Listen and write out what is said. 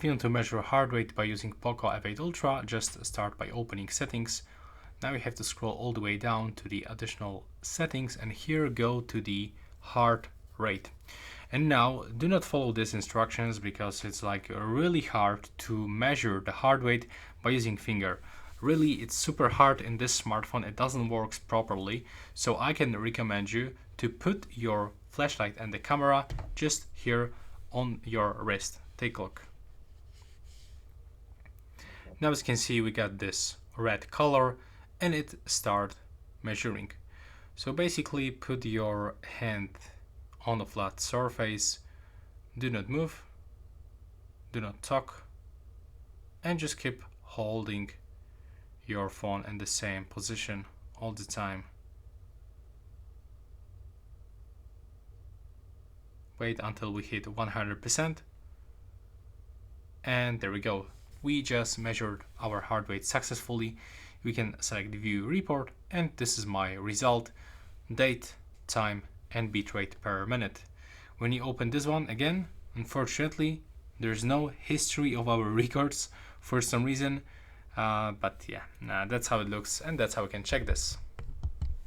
If you want to measure heart rate by using Poco F8 Ultra, just start by opening settings. Now you have to scroll all the way down to the additional settings and here go to the heart rate. And now do not follow these instructions because it's like really hard to measure the heart rate by using finger. Really, it's super hard in this smartphone, it doesn't work properly. So I can recommend you to put your flashlight and the camera just here on your wrist. Take a look. Now as you can see, we got this red color and it start measuring. So basically put your hand on a flat surface, do not move, do not talk, and just keep holding your phone in the same position all the time. Wait until we hit 100%, and there we go. We just measured our heart rate successfully. We can select the view report, and this is my result: date, time, and beat rate per minute. When you open this one again, unfortunately, there's no history of our records for some reason, but yeah, that's how it looks, and that's how we can check this.